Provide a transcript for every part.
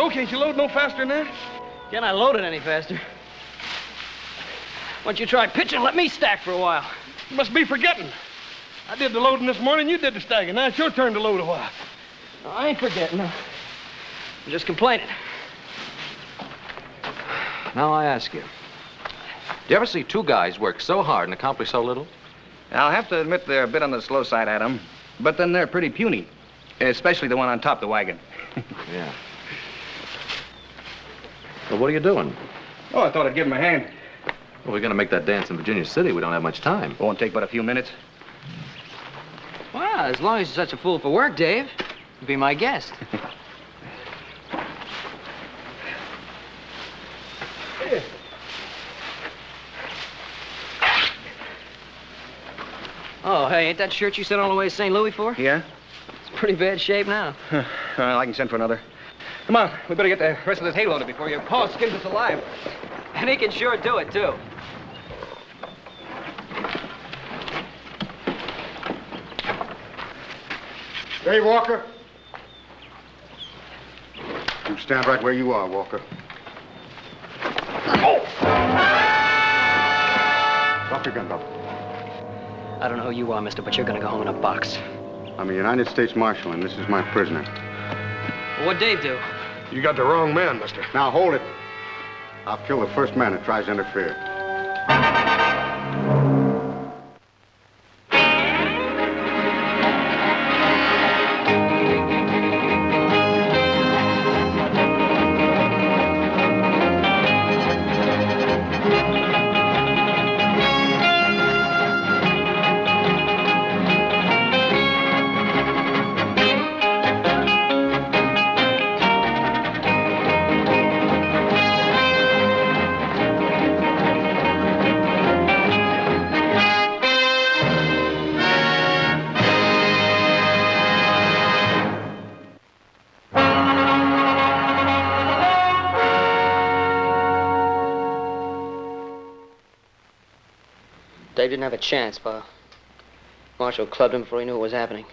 Joe, can't you load no faster than that? Can't I load it any faster? Why don't you try pitching and let me stack for a while? You must be forgetting. I did the loading this morning, you did the stacking. Now it's your turn to load a while. No, I ain't forgetting. I'm just complaining. Now I ask you, do you ever see two guys work so hard and accomplish so little? I'll have to admit they're a bit on the slow side, Adam. But then they're pretty puny. Especially the one on top of the wagon. Yeah. Well, what are you doing? Oh, I thought I'd give him a hand. Well, we're going to make that dance in Virginia City. We don't have much time. Won't take but a few minutes. Well, as long as you're such a fool for work, Dave, be my guest. Oh, hey, ain't that shirt you sent all the way to St. Louis for? Yeah? It's pretty bad shape now. Well, I can send for another. Come on, we better get the rest of this hay loaded before your paw skins us alive. And he can sure do it, too. Hey, Walker. You stand right where you are, Walker. Oh! Drop your gun, Bob. I don't know who you are, mister, but you're gonna go home in a box. I'm a United States Marshal, and this is my prisoner. Well, what'd Dave do? You got the wrong man, mister. Now, hold it. I'll kill the first man that tries to interfere. Dave didn't have a chance, Pa. Marshall clubbed him before he knew what was happening.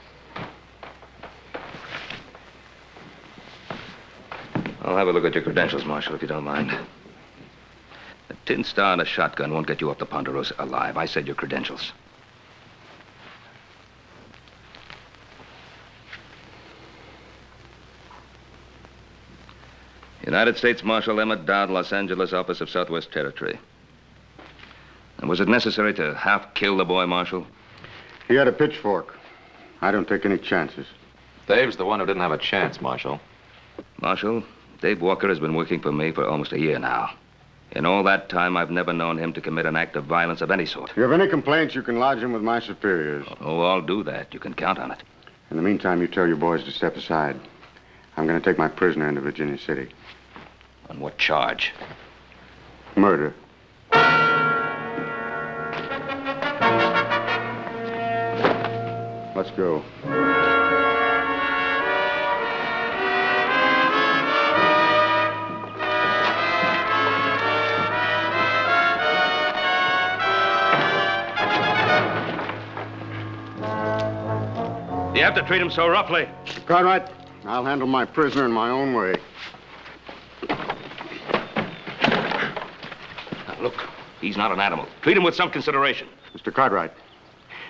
I'll have a look at your credentials, Marshal, if you don't mind. A tin star and a shotgun won't get you off the Ponderosa alive. I said your credentials. United States Marshal Emmett Dowd, Los Angeles, Office of Southwest Territory. And was it necessary to half kill the boy, Marshal? He had a pitchfork. I don't take any chances. Dave's the one who didn't have a chance, Marshal. Marshal, Dave Walker has been working for me for almost a year now. In all that time, I've never known him to commit an act of violence of any sort. If you have any complaints, you can lodge them with my superiors. Oh, I'll do that. You can count on it. In the meantime, you tell your boys to step aside. I'm going to take my prisoner into Virginia City. On what charge? Murder. Let's go. You have to treat him so roughly. Cartwright, I'll handle my prisoner in my own way. Now, look, he's not an animal. Treat him with some consideration. Mr. Cartwright,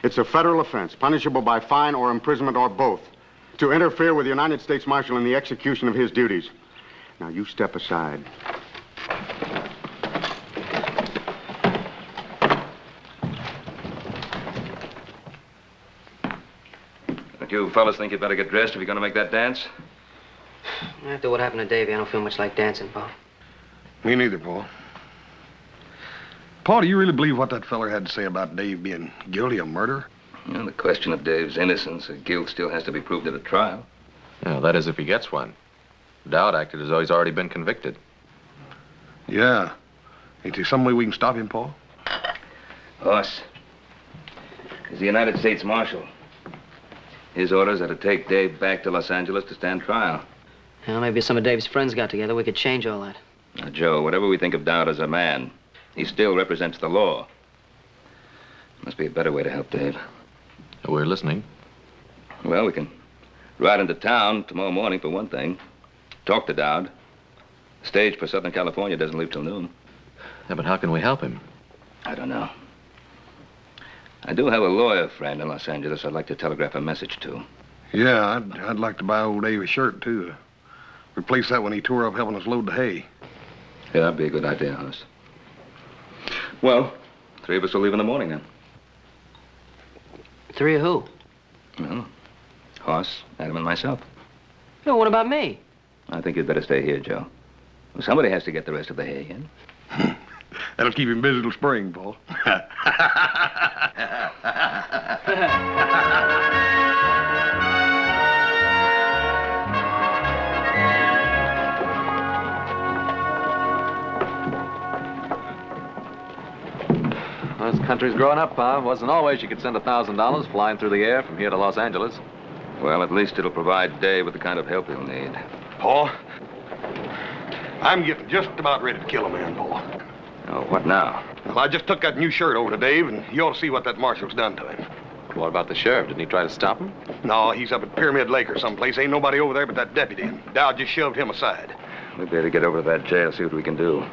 it's a federal offense, punishable by fine or imprisonment or both, to interfere with the United States Marshal in the execution of his duties. Now, you step aside. Don't you fellas think you'd better get dressed if you're going to make that dance? After what happened to Davey, I don't feel much like dancing, Pa. Me neither, Paul. Paul, do you really believe what that feller had to say about Dave being guilty of murder? Well, the question of Dave's innocence or guilt still has to be proved at a trial. Yeah, that is if he gets one. Dowd acted as though he's already been convicted. Yeah. Ain't there some way we can stop him, Paul? Us. He's the United States Marshal. His orders are to take Dave back to Los Angeles to stand trial. Well, maybe some of Dave's friends got together. We could change all that. Now, Joe, whatever we think of Dowd as a man, he still represents the law. Must be a better way to help Dave. We're listening. Well, we can ride into town tomorrow morning for one thing. Talk to Dowd. Stage for Southern California doesn't leave till noon. Yeah, but how can we help him? I don't know. I do have a lawyer friend in Los Angeles I'd like to telegraph a message to. Yeah, I'd like to buy old Dave a shirt, too. Replace that when he tore up helping us load the hay. Yeah, that'd be a good idea, Hoss. Well, 3 of us will leave in the morning, then. 3 of who? Well, Hoss, Adam, and myself. No, what about me? I think you'd better stay here, Joe. Well, somebody has to get the rest of the hay in. That'll keep him busy till spring, Paul. Well, this country's growing up, Pa. Wasn't always you could send $1,000 flying through the air from here to Los Angeles. Well, at least it'll provide Dave with the kind of help he'll need. Paul, I'm getting just about ready to kill a man, Paul. Oh, what now? Well, I just took that new shirt over to Dave, and you ought to see what that marshal's done to him. What about the sheriff? Didn't he try to stop him? No, he's up at Pyramid Lake or someplace. Ain't nobody over there but that deputy, and Dowd just shoved him aside. We better get over to that jail, see what we can do.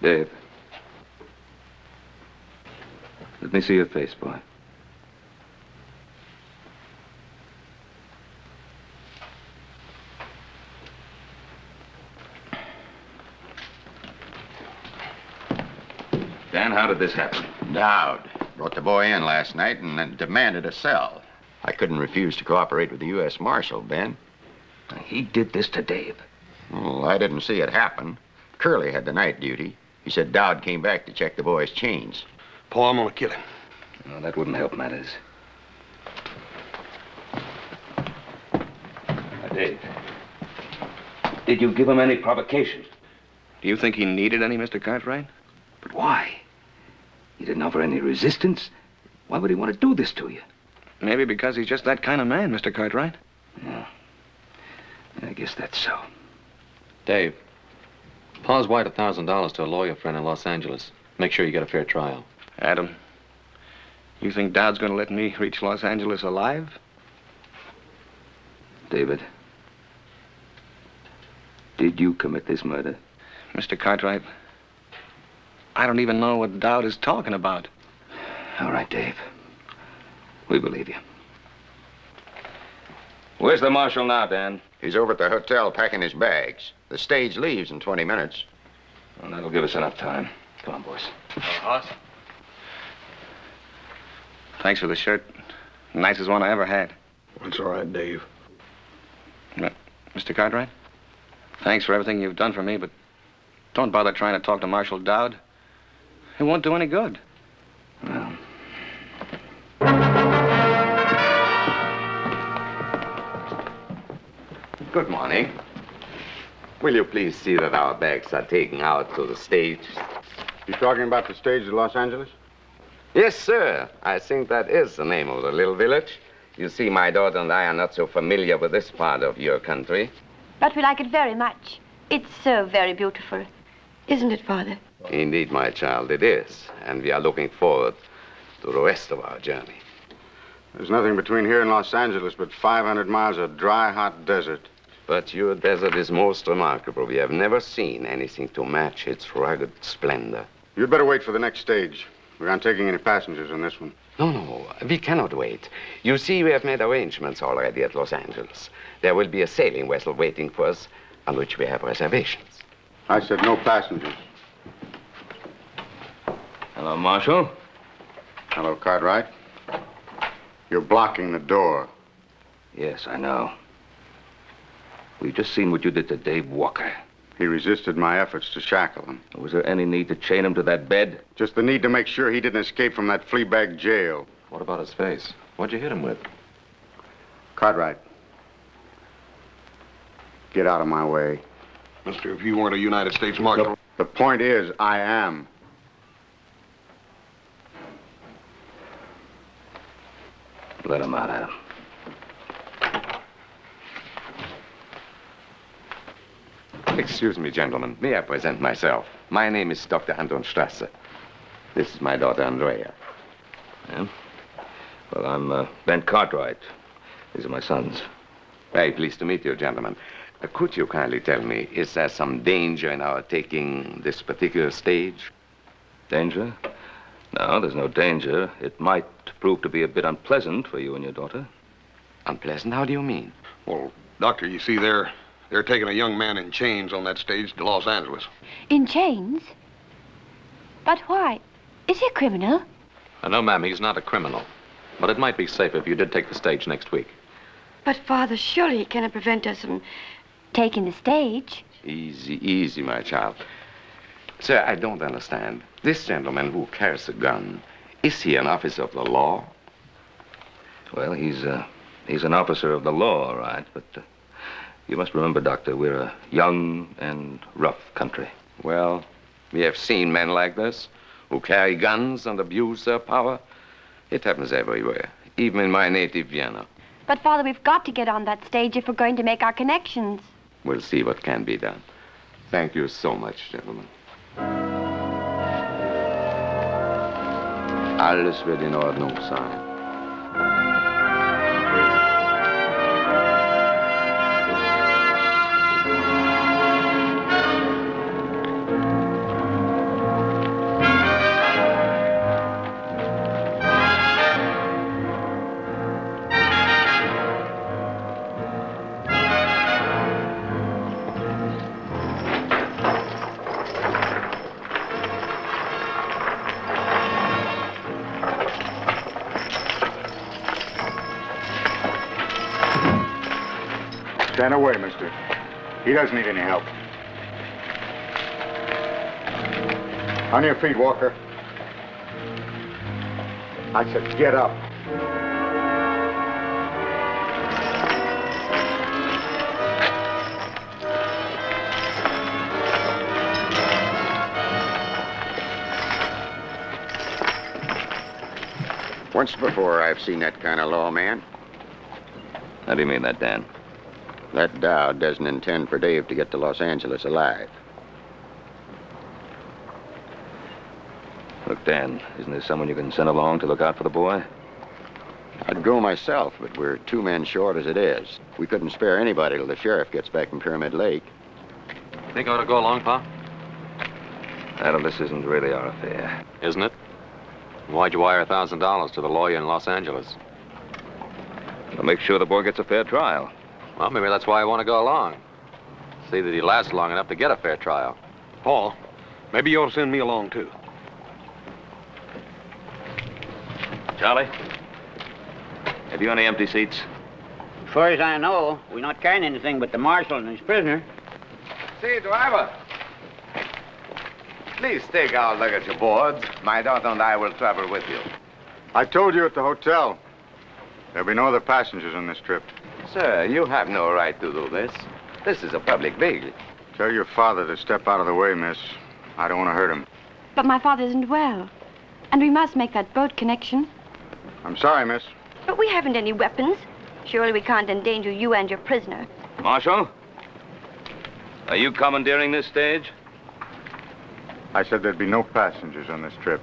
Dave. Let me see your face, boy. Dan, how did this happen? Dowd brought the boy in last night and then demanded a cell. I couldn't refuse to cooperate with the U.S. Marshal, Ben. He did this to Dave. Well, I didn't see it happen. Curly had the night duty. He said Dowd came back to check the boy's chains. Paul, I'm gonna kill him. No, that wouldn't help matters. Now, Dave, did you give him any provocation? Do you think he needed any, Mr. Cartwright? But why? He didn't offer any resistance. Why would he want to do this to you? Maybe because he's just that kind of man, Mr. Cartwright. Yeah. I guess that's so. Dave, Pa's wired $1,000 to a lawyer friend in Los Angeles. Make sure you get a fair trial. Adam, you think Dowd's gonna let me reach Los Angeles alive? David, did you commit this murder? Mr. Cartwright, I don't even know what Dowd is talking about. All right, Dave. We believe you. Where's the marshal now, Dan? He's over at the hotel packing his bags. The stage leaves in 20 minutes. Well, that'll give us enough time. Come on, boys. Hoss? Thanks for the shirt. Nicest one I ever had. That's all right, Dave. Mr. Cartwright, thanks for everything you've done for me, but don't bother trying to talk to Marshal Dowd. It won't do any good. Well. Good morning. Will you please see that our bags are taken out to the stage? You talking about the stage at Los Angeles? Yes, sir. I think that is the name of the little village. You see, my daughter and I are not so familiar with this part of your country. But we like it very much. It's so very beautiful. Isn't it, Father? Indeed, my child, it is. And we are looking forward to the rest of our journey. There's nothing between here and Los Angeles but 500 miles of dry, hot desert. But your desert is most remarkable. We have never seen anything to match its rugged splendor. You'd better wait for the next stage. We aren't taking any passengers on this one. No, we cannot wait. You see, we have made arrangements already at Los Angeles. There will be a sailing vessel waiting for us on which we have reservations. I said no passengers. Hello, Marshal. Hello, Cartwright. You're blocking the door. Yes, I know. We've just seen what you did to Dave Walker. He resisted my efforts to shackle him. Was there any need to chain him to that bed? Just the need to make sure he didn't escape from that flea bag jail. What about his face? What'd you hit him with? Cartwright. Get out of my way. Mister, if you weren't a United States Marshal... The point is, I am. Let him out, Adam. Excuse me, gentlemen. May I present myself? My name is Dr. Anton Strasser. This is my daughter, Andrea. Yeah? Well, I'm Ben Cartwright. These are my sons. Very pleased to meet you, gentlemen. Could you kindly tell me, is there some danger in our taking this particular stage? Danger? No, there's no danger. It might prove to be a bit unpleasant for you and your daughter. Unpleasant? How do you mean? Well, Doctor, you see, they're taking a young man in chains on that stage to Los Angeles. In chains? But why? Is he a criminal? No, ma'am, he's not a criminal. But it might be safe if you did take the stage next week. But, Father, surely he cannot prevent us from taking the stage. Easy, easy, my child. Sir, I don't understand. This gentleman who carries a gun, is he an officer of the law? Well, he's an officer of the law, all right, but you must remember, Doctor, we're a young and rough country. Well, we have seen men like this who carry guns and abuse their power. It happens everywhere, even in my native Vienna. But, Father, we've got to get on that stage if we're going to make our connections. We'll see what can be done. Thank you so much, gentlemen. Alles wird in Ordnung sein. Stand away, mister. He doesn't need any help. On your feet, Walker. I said get up. Once before, I've seen that kind of law, man. How do you mean that, Dan? That Dowd doesn't intend for Dave to get to Los Angeles alive. Look, Dan, isn't there someone you can send along to look out for the boy? I'd go myself, but we're 2 men short as it is. We couldn't spare anybody till the sheriff gets back from Pyramid Lake. Think I ought to go along, Pa? Adam, this isn't really our affair. Isn't it? Why'd you wire $1,000 to the lawyer in Los Angeles? I'll make sure the boy gets a fair trial. Well, maybe that's why I want to go along. See that he lasts long enough to get a fair trial. Paul, maybe you ought to send me along, too. Charlie, have you any empty seats? As far as I know, we're not carrying anything but the marshal and his prisoner. Say, driver. Please take our luggage aboard. My daughter and I will travel with you. I told you at the hotel. There'll be no other passengers on this trip. Sir, you have no right to do this. This is a public vehicle. Tell your father to step out of the way, miss. I don't want to hurt him. But my father isn't well. And we must make that boat connection. I'm sorry, miss. But we haven't any weapons. Surely we can't endanger you and your prisoner. Marshal, are you commandeering this stage? I said there'd be no passengers on this trip.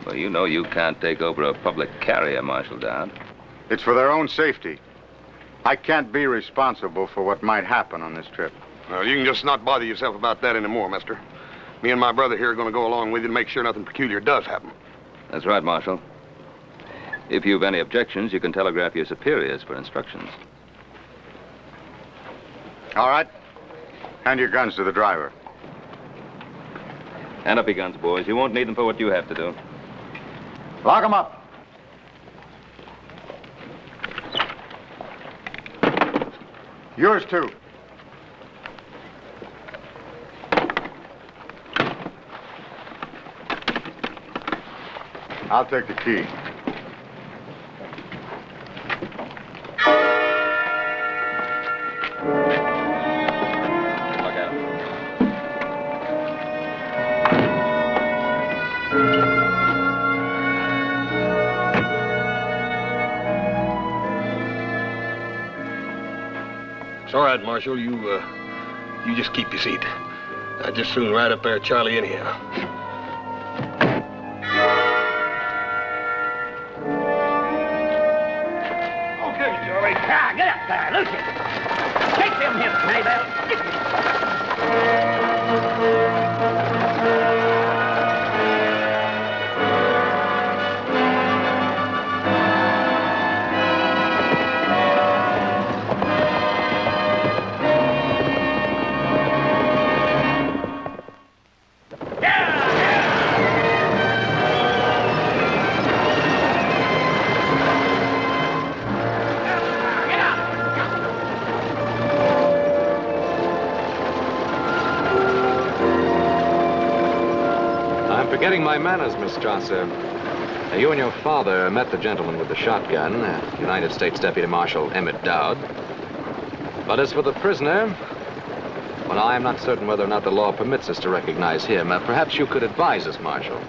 Well, you know you can't take over a public carrier, Marshal Dowd. It's for their own safety. I can't be responsible for what might happen on this trip. Well, you can just not bother yourself about that anymore, mister. Me and my brother here are going to go along with you to make sure nothing peculiar does happen. That's right, Marshal. If you've any objections, you can telegraph your superiors for instructions. All right. Hand your guns to the driver. Hand up your guns, boys. You won't need them for what you have to do. Lock 'em up. Yours, too. I'll take the key. Look at him. It's all right, Marshal. You just keep your seat. I'd just soon ride up there with Charlie anyhow. Okay, Charlie. I'm forgetting my manners, Miss Strasser. You and your father met the gentleman with the shotgun, United States Deputy Marshal Emmett Dowd. But as for the prisoner, well, I am not certain whether or not the law permits us to recognize him. Perhaps you could advise us, Marshal.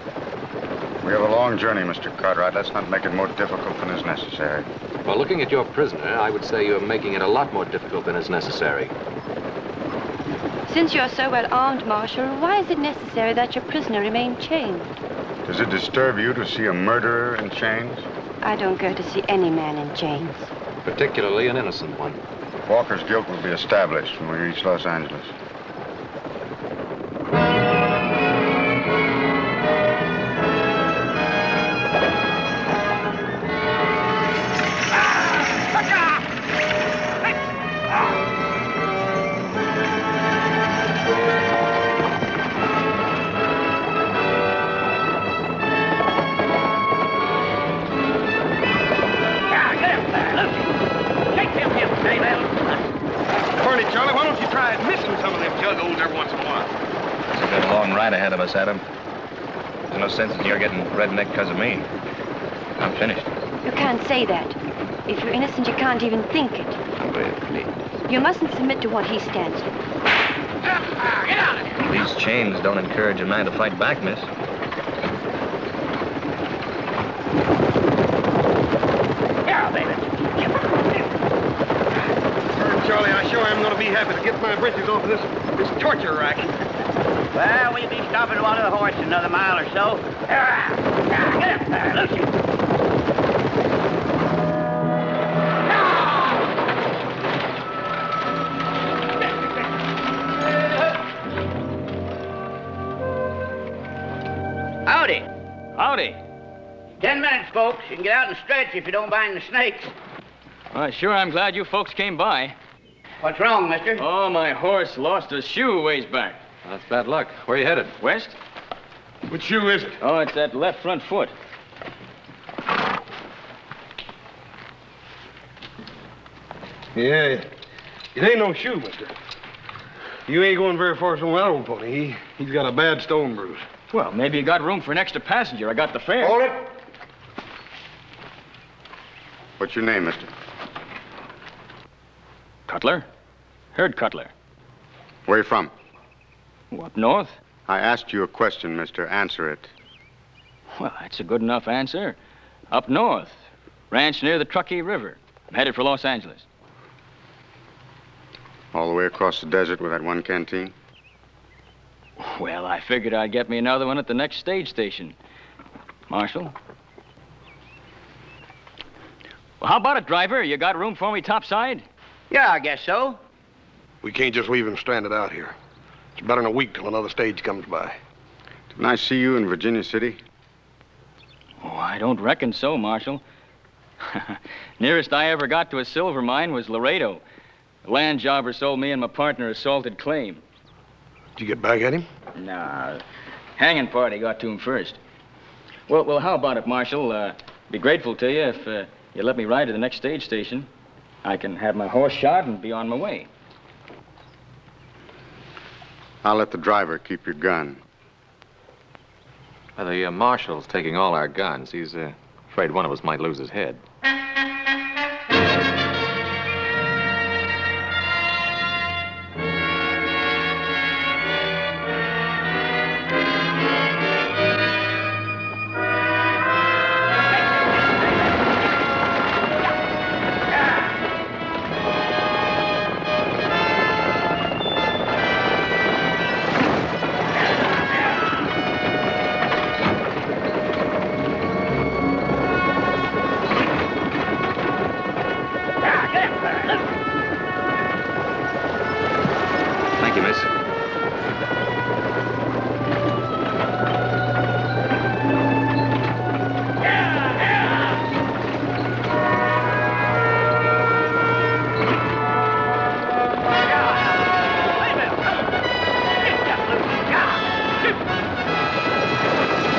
We have a long journey, Mr. Cartwright. Let's not make it more difficult than is necessary. Well, looking at your prisoner, I would say you're making it a lot more difficult than is necessary. Since you're so well armed, Marshal, why is it necessary that your prisoner remain chained? Does it disturb you to see a murderer in chains? I don't go to see any man in chains. Particularly an innocent one. Walker's guilt will be established when we reach Los Angeles. Charlie, why don't you try missing some of them juggos every once in a while? It's a good long ride ahead of us, Adam. There's no sense in your getting redneck because of me. I'm finished. You can't say that. If you're innocent, you can't even think it. Please. You mustn't submit to what he stands for. Get out of here! These chains don't encourage a man to fight back, miss. Yeah, baby. Charlie, I sure am going to be happy to get my britches off of this torture rack. Well, we'll be stopping one of the horses another mile or so. Get up there, Lucy. Howdy. Howdy. 10 minutes, folks. You can get out and stretch if you don't mind the snakes. Well, sure, I'm glad you folks came by. What's wrong, mister? Oh, my horse lost a shoe ways back. That's bad luck. Where are you headed? West? Which shoe is it? Oh, it's that left front foot. Yeah, it ain't no shoe, mister. You ain't going very far from that old pony. He's got a bad stone bruise. Well, maybe you got room for an extra passenger. I got the fare. Hold it. What's your name, mister? Cutler. Herd Cutler. Where you from? Up north? I asked you a question, mister. Answer it. Well, that's a good enough answer. Up north. Ranch near the Truckee River. I'm headed for Los Angeles. All the way across the desert with that one canteen? Well, I figured I'd get me another one at the next stage station. Marshal? Well, how about it, driver? You got room for me topside? Yeah, I guess so. We can't just leave him stranded out here. It's better than a week till another stage comes by. Didn't I see you in Virginia City? Oh, I don't reckon so, Marshal. Nearest I ever got to a silver mine was Laredo. The land jobber sold me and my partner a salted claim. Did you get back at him? Nah, hanging party got to him first. Well, how about it, Marshal? Be grateful to you if you let me ride to the next stage station. I can have my horse shod and be on my way. I'll let the driver keep your gun. Well, the marshal's taking all our guns. He's afraid one of us might lose his head. Thank you, miss.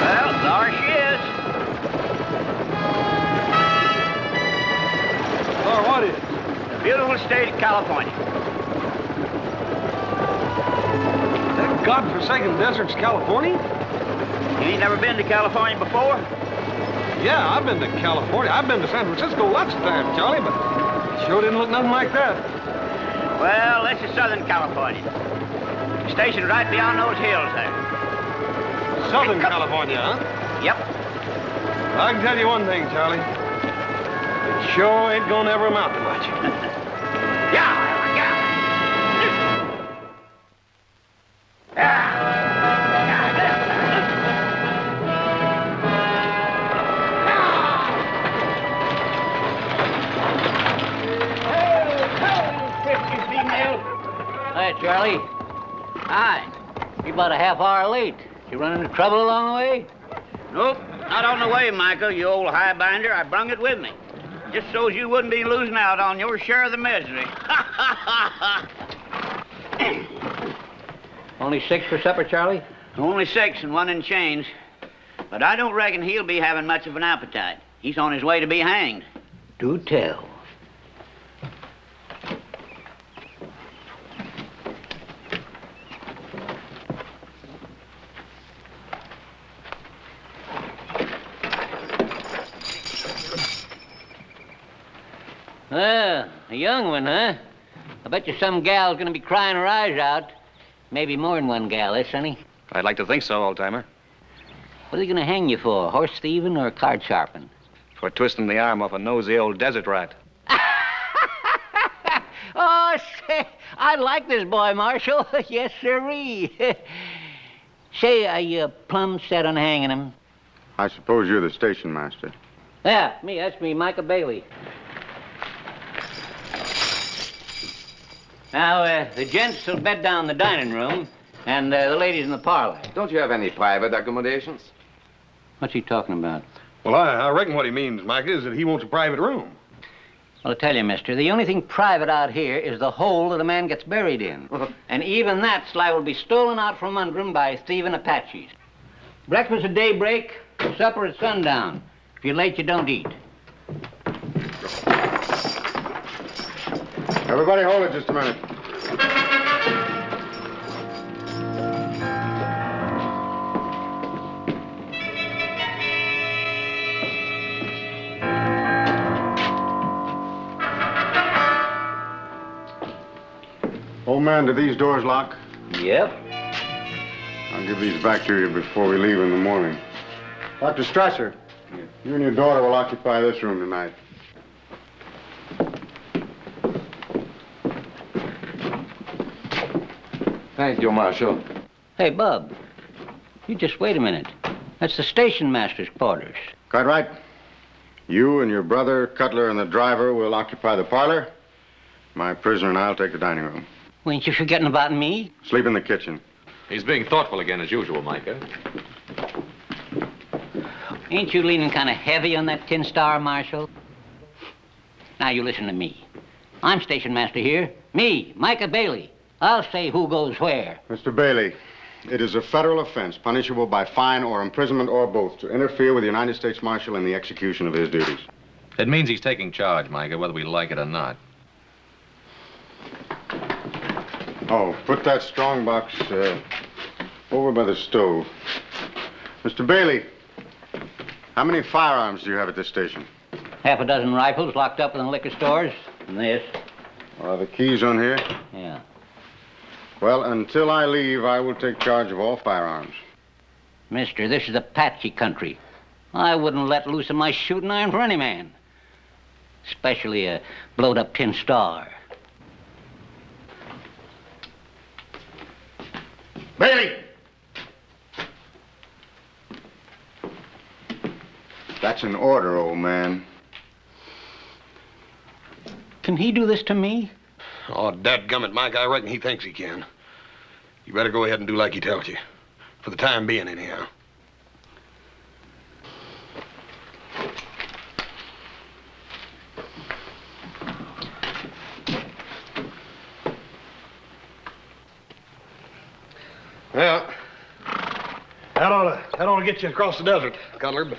Well, there she is. Oh, what is? The beautiful state of California. That godforsaken desert's California? You ain't never been to California before? Yeah, I've been to California. I've been to San Francisco lots of times, Charlie, but it sure didn't look nothing like that. Well, this is Southern California. Stationed right beyond those hills there. Southern California, huh? Yep. I can tell you one thing, Charlie. It sure ain't gonna ever amount to much. Yeah. Hi, Charlie. Hi. You're about a half hour late. You run into trouble along the way? Nope, not on the way, Michael, you old highbinder. I brung it with me. Just so's you wouldn't be losing out on your share of the misery. Only 6 for supper, Charlie? Only 6 and 1 in change. But I don't reckon he'll be having much of an appetite. He's on his way to be hanged. Do tell. Ah, a young one, huh? I bet you some gal's gonna be crying her eyes out. Maybe more than one gal, eh, Sonny? I'd like to think so, old-timer. What are they gonna hang you for? Horse thieving or card sharping? For twisting the arm off a nosy old desert rat. Oh, say, I like this boy, Marshal. Yes, sirree. Say, are you plumb set on hanging him? I suppose you're the station master. Yeah, me. That's me, Micah Bailey. Now, the gents will bed down in the dining room, and the ladies in the parlor. Don't you have any private accommodations? What's he talking about? Well, I reckon what he means, Mike, is that he wants a private room. Well, I tell you, mister, the only thing private out here is the hole that a man gets buried in. And even that's liable to be stolen out from under him by thieving Apaches. Breakfast at daybreak, supper at sundown. If you're late, you don't eat. Everybody hold it just a minute. Old man, do these doors lock? Yep. I'll give these back to you before we leave in the morning. Dr. Strasser, you and your daughter will occupy this room tonight. Thank you, Marshal. Hey, Bub, you just wait a minute. That's the station master's quarters. Quite right. You and your brother, Cutler, and the driver will occupy the parlor. My prisoner and I'll take the dining room. Well, ain't you forgetting about me? Sleep in the kitchen. He's being thoughtful again, as usual, Micah. Ain't you leaning kind of heavy on that tin star, Marshal? Now, you listen to me. I'm station master here. Me, Micah Bailey. I'll say who goes where. Mr. Bailey, it is a federal offense, punishable by fine or imprisonment or both, to interfere with the United States Marshal in the execution of his duties. It means he's taking charge, Micah, whether we like it or not. Oh, put that strong box over by the stove. Mr. Bailey, how many firearms do you have at this station? Half a dozen rifles locked up in the liquor stores. And this. Are the keys on here? Yeah. Well, until I leave, I will take charge of all firearms. Mister, this is Apache country. I wouldn't let loose of my shooting iron for any man. Especially a blowed-up tin star. Bailey! That's an order, old man. Can he do this to me? Oh, dadgummit, Mike, I reckon he thinks he can. You better go ahead and do like he tells you. For the time being, anyhow. Well, that ought to get you across the desert, Cutler, but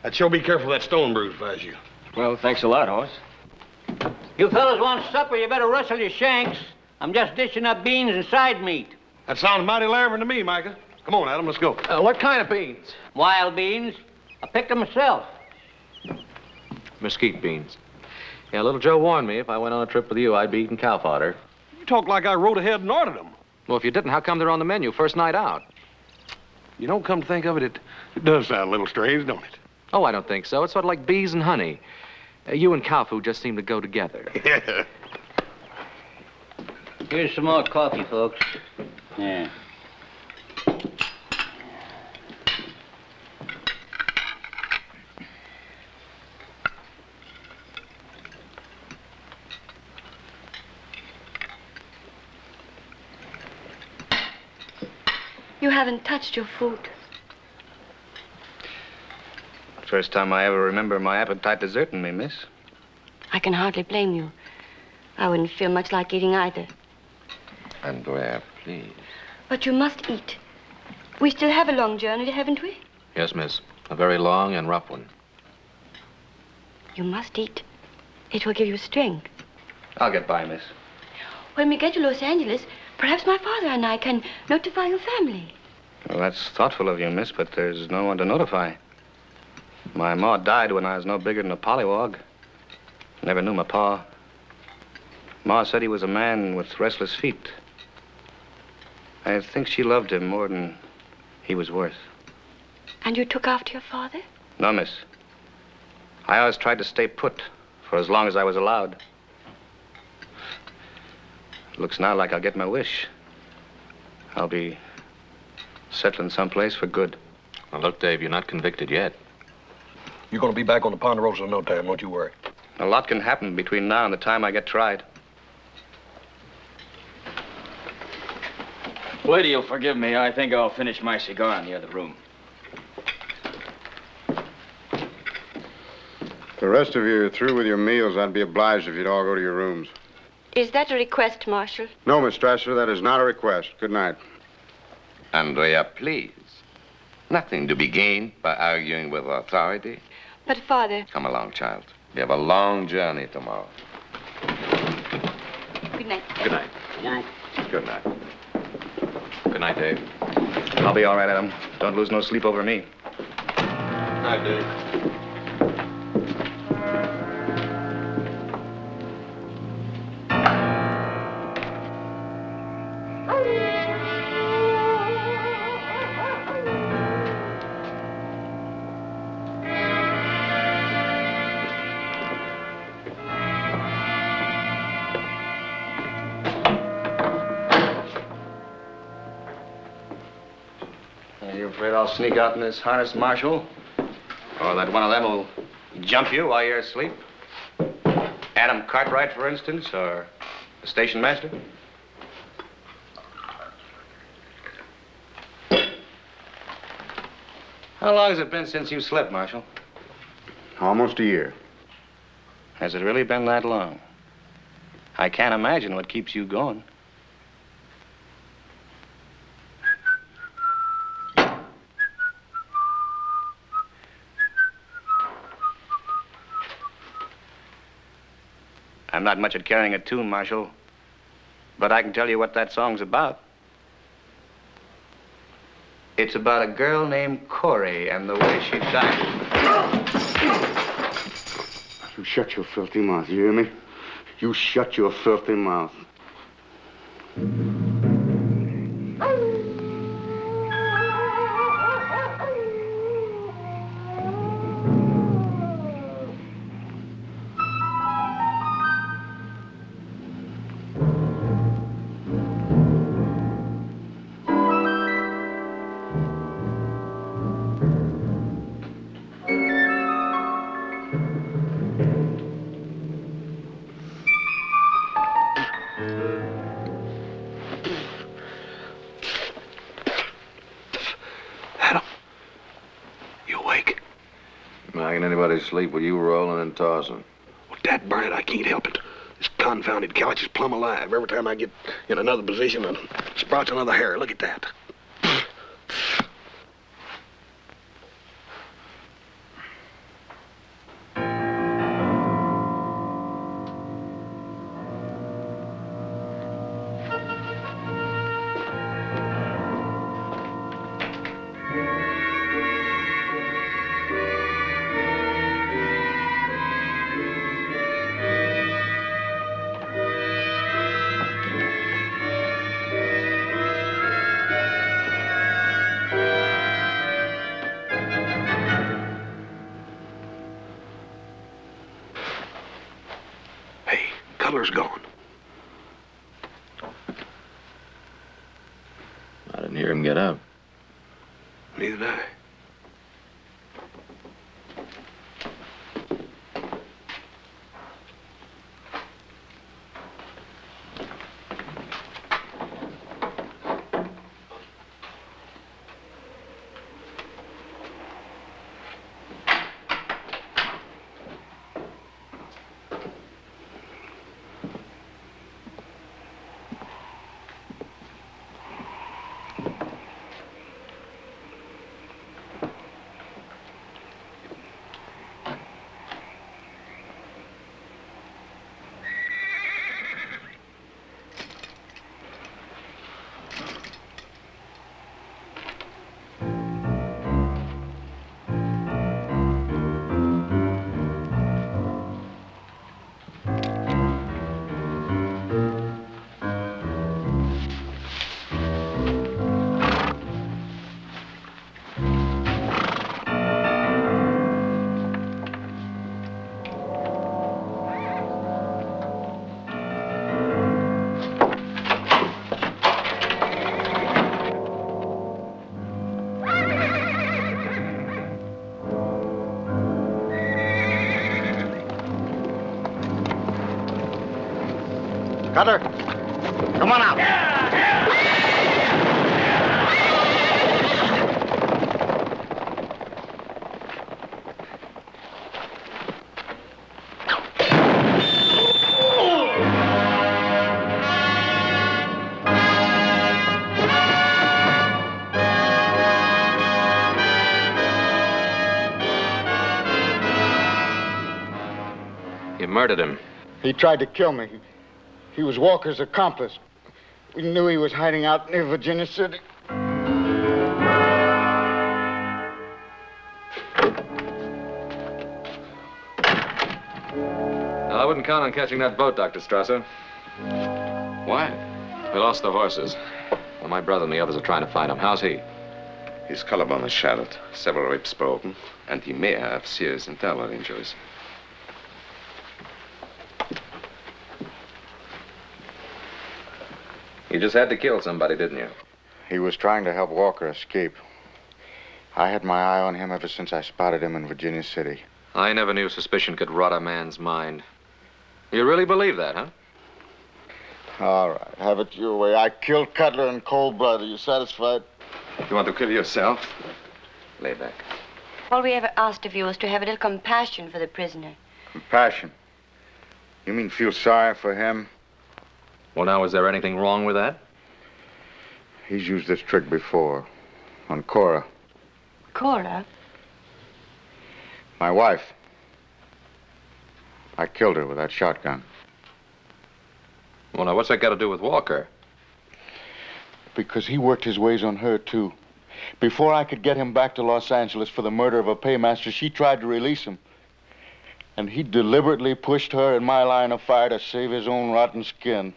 I'd sure be careful of that stone bruise if I was you. Well, thanks a lot, Hoss. You fellas want supper, you better rustle your shanks. I'm just dishing up beans and side meat. That sounds mighty lavering to me, Micah. Come on, Adam, let's go. What kind of beans? Wild beans. I picked them myself. Mesquite beans. Yeah, little Joe warned me if I went on a trip with you, I'd be eating cow fodder. You talk like I rode ahead and ordered them. Well, if you didn't, how come they're on the menu first night out? You don't come to think of it, it does sound a little strange, don't it? Oh, I don't think so. It's sort of like bees and honey. You and cow food just seem to go together. Yeah. Here's some more coffee, folks. Yeah. You haven't touched your food. First time I ever remember my appetite deserting me, miss. I can hardly blame you. I wouldn't feel much like eating either. Andrea, please. But you must eat. We still have a long journey, haven't we? Yes, miss. A very long and rough one. You must eat. It will give you strength. I'll get by, miss. When we get to Los Angeles, perhaps my father and I can notify your family. Well, that's thoughtful of you, miss, but there's no one to notify. My ma died when I was no bigger than a pollywog. Never knew my pa. Ma said he was a man with restless feet. I think she loved him more than he was worth. And you took after your father? No, miss. I always tried to stay put for as long as I was allowed. It looks now like I'll get my wish. I'll be settling someplace for good. Well, look, Dave, you're not convicted yet. You're going to be back on the Ponderosa in no time, don't you worry. A lot can happen between now and the time I get tried. Lady, you'll forgive me. I think I'll finish my cigar in the other room. If the rest of you are through with your meals, I'd be obliged if you'd all go to your rooms. Is that a request, Marshal? No, Miss Strasser, that is not a request. Good night. Andrea, please. Nothing to be gained by arguing with authority. But, Father... Come along, child. We have a long journey tomorrow. Good night. Good night. Good night. Good night, Dave. I'll be all right, Adam. Don't lose no sleep over me. Night, Dave. You afraid I'll sneak out in this harness, Marshal? Or that one of them will jump you while you're asleep? Adam Cartwright, for instance, or the station master? How long has it been since you slept, Marshal? Almost a year. Has it really been that long? I can't imagine what keeps you going. I'm not much at carrying a tune, Marshal, but I can tell you what that song's about. It's about a girl named Corey and the way she died. You shut your filthy mouth, you hear me? You shut your filthy mouth. Sleep with you rolling and tossing. Well, dad burn it, I can't help it. This confounded couch is plumb alive. Every time I get in another position, it sprouts another hair. Look at that. Cutler's gone. I didn't hear him get up. Neither did I. Cutler, come on out. You murdered him. He tried to kill me. He was Walker's accomplice. We knew he was hiding out near Virginia City. I wouldn't count on catching that boat, Dr. Strasser. Why? We lost the horses. Well, my brother and the others are trying to find him. How's he? His collarbone is shattered, several ribs broken, and he may have serious internal injuries. You just had to kill somebody, didn't you? He was trying to help Walker escape. I had my eye on him ever since I spotted him in Virginia City. I never knew suspicion could rot a man's mind. You really believe that, huh? All right, have it your way. I killed Cutler in cold blood. Are you satisfied? You want to kill yourself? Lay back. All we ever asked of you was to have a little compassion for the prisoner. Compassion? You mean feel sorry for him? Well, now, is there anything wrong with that? He's used this trick before. On Cora. Cora? My wife. I killed her with that shotgun. Well, now, what's that got to do with Walker? Because he worked his ways on her, too. Before I could get him back to Los Angeles for the murder of a paymaster, she tried to release him. And he deliberately pushed her in my line of fire to save his own rotten skin.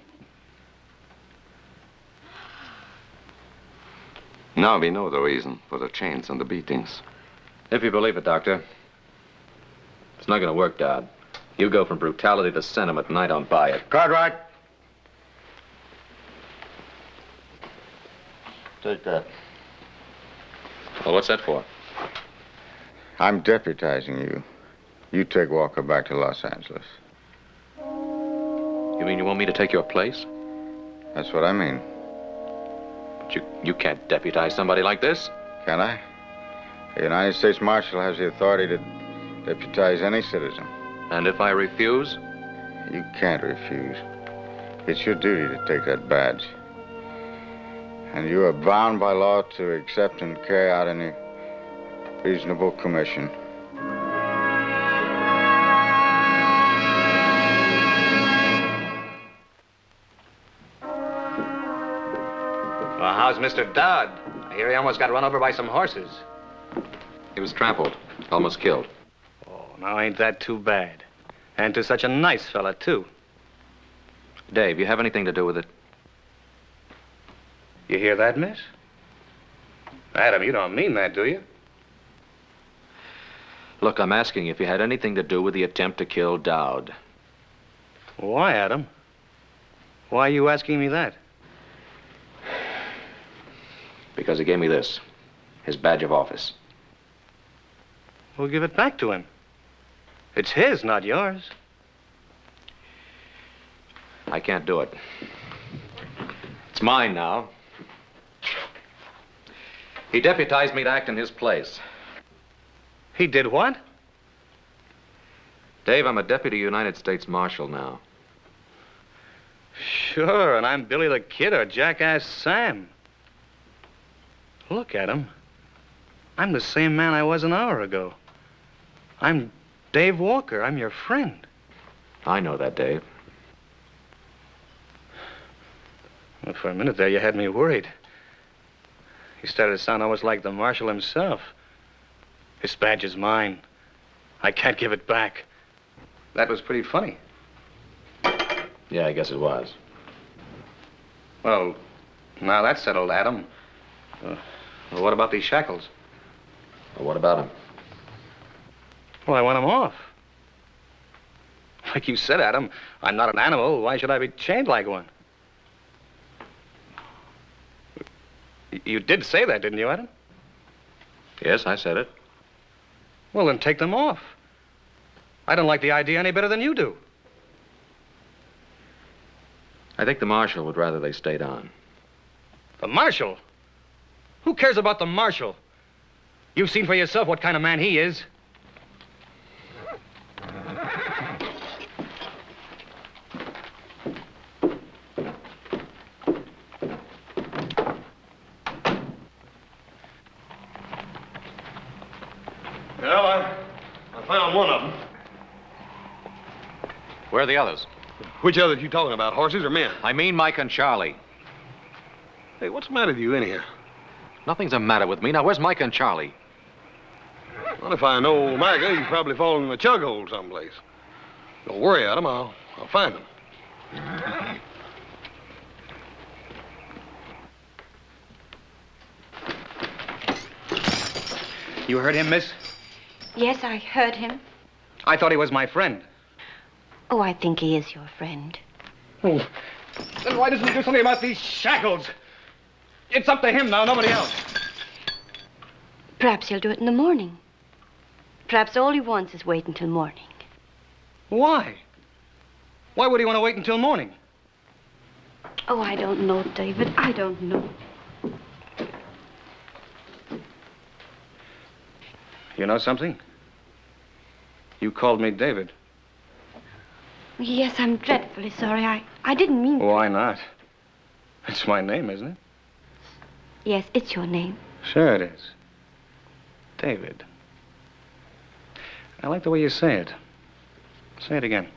Now we know the reason for the chains and the beatings. If you believe it, Doctor. It's not going to work, Dodd. You go from brutality to sentiment, and I don't buy it. Cartwright. Take that. Well, what's that for? I'm deputizing you. You take Walker back to Los Angeles. You mean you want me to take your place? That's what I mean. But you can't deputize somebody like this. Can I? The United States Marshal has the authority to deputize any citizen. And if I refuse? You can't refuse. It's your duty to take that badge. And you are bound by law to accept and carry out any reasonable commission. Well, how's Mr. Dodd? I hear he almost got run over by some horses. He was trampled, almost killed. Oh, now ain't that too bad? And to such a nice fella, too. Dave, you have anything to do with it? You hear that, miss? Adam, you don't mean that, do you? Look, I'm asking if you had anything to do with the attempt to kill Dowd. Why, Adam? Why are you asking me that? Because he gave me this, his badge of office. We'll give it back to him. It's his, not yours. I can't do it. It's mine now. He deputized me to act in his place. He did what? Dave, I'm a deputy United States Marshal now. Sure, and I'm Billy the Kid or Jackass Sam. Look at him. I'm the same man I was an hour ago. I'm Dave Walker. I'm your friend. I know that, Dave. Well, for a minute there, you had me worried. You started to sound almost like the Marshal himself. This badge is mine. I can't give it back. That was pretty funny. Yeah, I guess it was. Well, now that's settled, Adam. Well, what about these shackles? Well, what about him? Well, I want them off. Like you said, Adam, I'm not an animal. Why should I be chained like one? You did say that, didn't you, Adam? Yes, I said it. Well, then take them off. I don't like the idea any better than you do. I think the Marshal would rather they stayed on. The Marshal? Who cares about the Marshal? You've seen for yourself what kind of man he is. Well, I found one of them. Where are the others? Which others you talking about, horses or men? I mean Mike and Charlie. Hey, what's the matter with you anyhow? Nothing's the matter with me. Now, where's Mike and Charlie? Well, if I know Micah, he's probably fallen in a chug hole someplace. Don't worry, Adam. I'll find him. You heard him, miss? Yes, I heard him. I thought he was my friend. Oh, I think he is your friend. Oh, then why doesn't he do something about these shackles? It's up to him now, nobody else. Perhaps he'll do it in the morning. Perhaps all he wants is wait until morning. Why? Why would he want to wait until morning? Oh, I don't know, David. I don't know. You know something? You called me David. Yes, I'm dreadfully sorry. I didn't mean... Why not? It's my name, isn't it? Yes, it's your name. Sure it is. David. I like the way you say it. Say it again.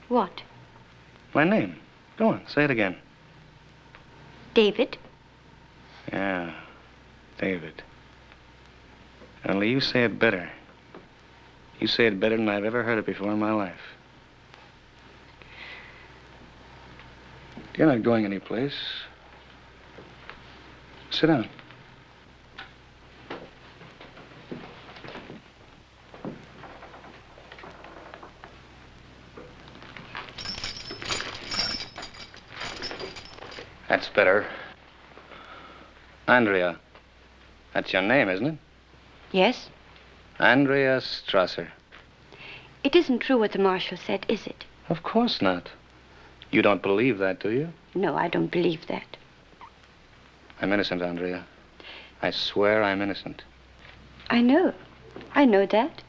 What? My name. Go on, say it again. David? Yeah, David. Only you say it better. You say it better than I've ever heard it before in my life. You're not going anyplace. Sit down. That's better. Andrea. That's your name, isn't it? Yes? Andrea Strasser. It isn't true what the Marshal said, is it? Of course not. You don't believe that, do you? No, I don't believe that. I'm innocent, Andrea. I swear I'm innocent. I know. I know that.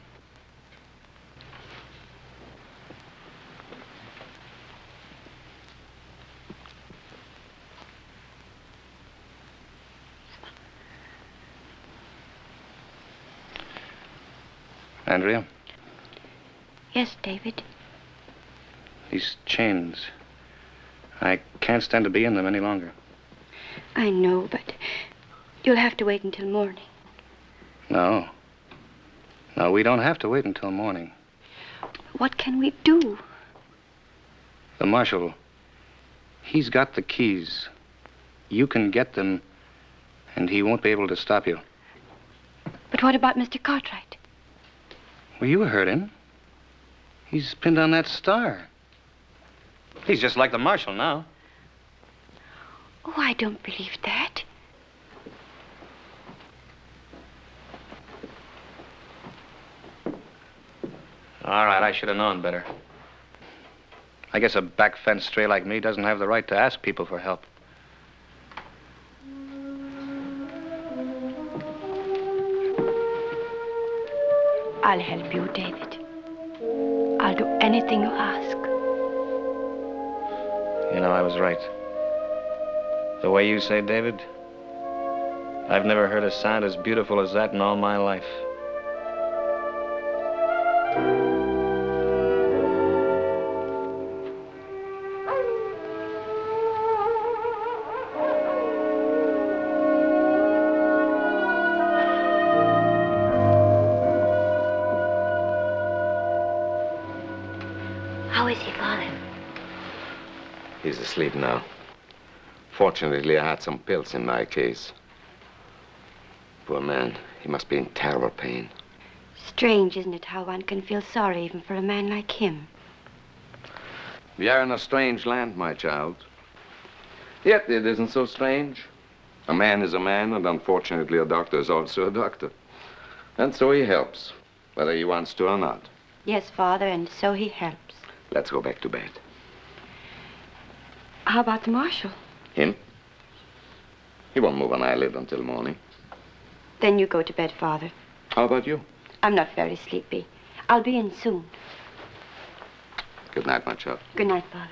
Andrea? Yes, David. These chains. I can't stand to be in them any longer. I know, but you'll have to wait until morning. No. No, we don't have to wait until morning. What can we do? The Marshal, he's got the keys. You can get them, and he won't be able to stop you. But what about Mr. Cartwright? Well, you heard him. He's pinned on that star. He's just like the marshal now. Oh, I don't believe that. All right, I should have known better. I guess a back fence stray like me doesn't have the right to ask people for help. I'll help you, David. I'll do anything you ask. You know, I was right. The way you say David, I've never heard a sound as beautiful as that in all my life. How is he, Father? He's asleep now. Fortunately, I had some pills in my case. Poor man, he must be in terrible pain. Strange, isn't it, how one can feel sorry even for a man like him? We are in a strange land, my child. Yet it isn't so strange. A man is a man, and unfortunately a doctor is also a doctor. And so he helps, whether he wants to or not. Yes, Father, and so he helps. Let's go back to bed. How about the marshal? Him? He won't move an eyelid until morning. Then you go to bed, Father. How about you? I'm not very sleepy. I'll be in soon. Good night, my child. Good night, Father.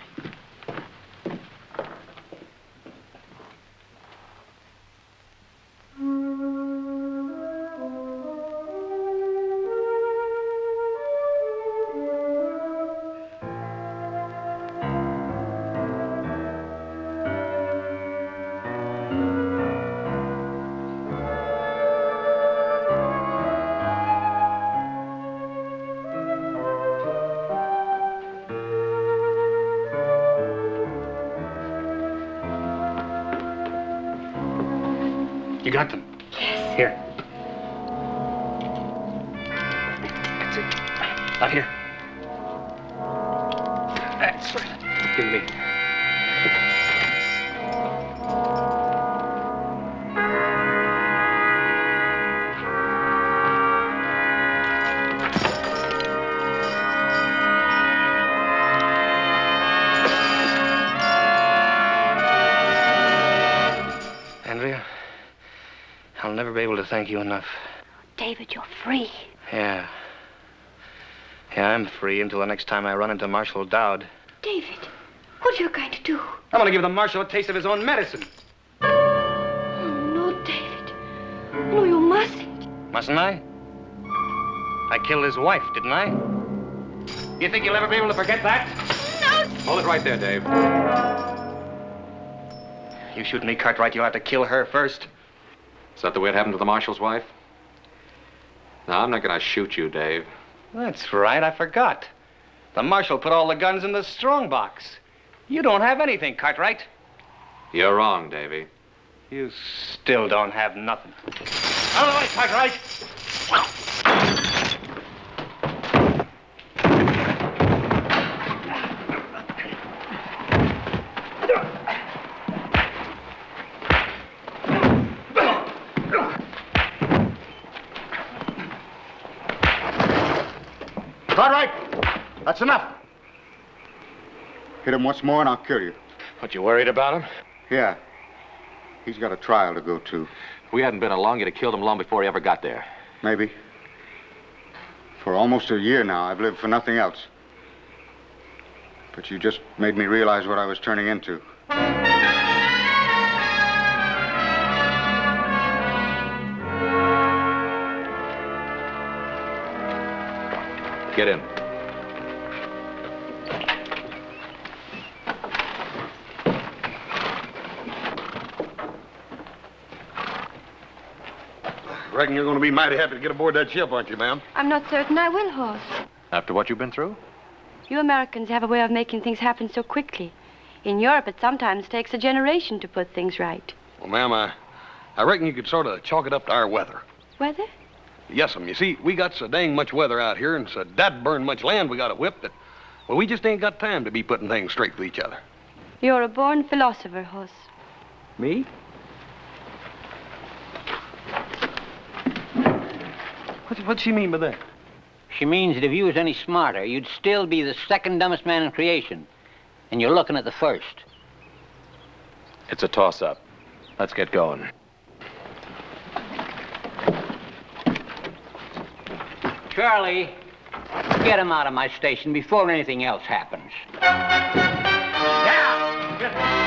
You got them? Yes. Here. That's it. Out here. That's right. Give me. Andrea, I'll never be able to thank you enough. David, you're free. Yeah. Yeah, I'm free until the next time I run into Marshal Dowd. David, what are you going to do? I'm going to give the marshal a taste of his own medicine. Oh, no, David. No, you mustn't. Mustn't I? I killed his wife, didn't I? You think you'll ever be able to forget that? No! Hold it right there, Dave. You shoot me, Cartwright, you'll have to kill her first. Is that the way it happened to the marshal's wife? No, I'm not going to shoot you, Dave. That's right, I forgot. The marshal put all the guns in the strong box. You don't have anything, Cartwright. You're wrong, Davy. You still don't have nothing. Out of the way, Cartwright! Cartwright! That's enough. Hit him once more and I'll kill you. What, you worried about him? Yeah. He's got a trial to go to. If we hadn't been along, you'd have killed him long before he ever got there. Maybe. For almost a year now, I've lived for nothing else. But you just made me realize what I was turning into. Get in. Reckon you're going to be mighty happy to get aboard that ship, aren't you, ma'am? I'm not certain I will, Horse. After what you've been through? You Americans have a way of making things happen so quickly. In Europe, it sometimes takes a generation to put things right. Well, ma'am, I reckon you could sort of chalk it up to our weather. Weather? Yes'm. You see, we got so dang much weather out here and so that burned much land we got to whip that Well, we just ain't got time to be putting things straight with each other. You're a born philosopher, Huss. Me? What's she mean by that? She means that if you was any smarter, you'd still be the second dumbest man in creation. And you're looking at the first. It's a toss-up. Let's get going. Charlie, get him out of my station before anything else happens. Yeah!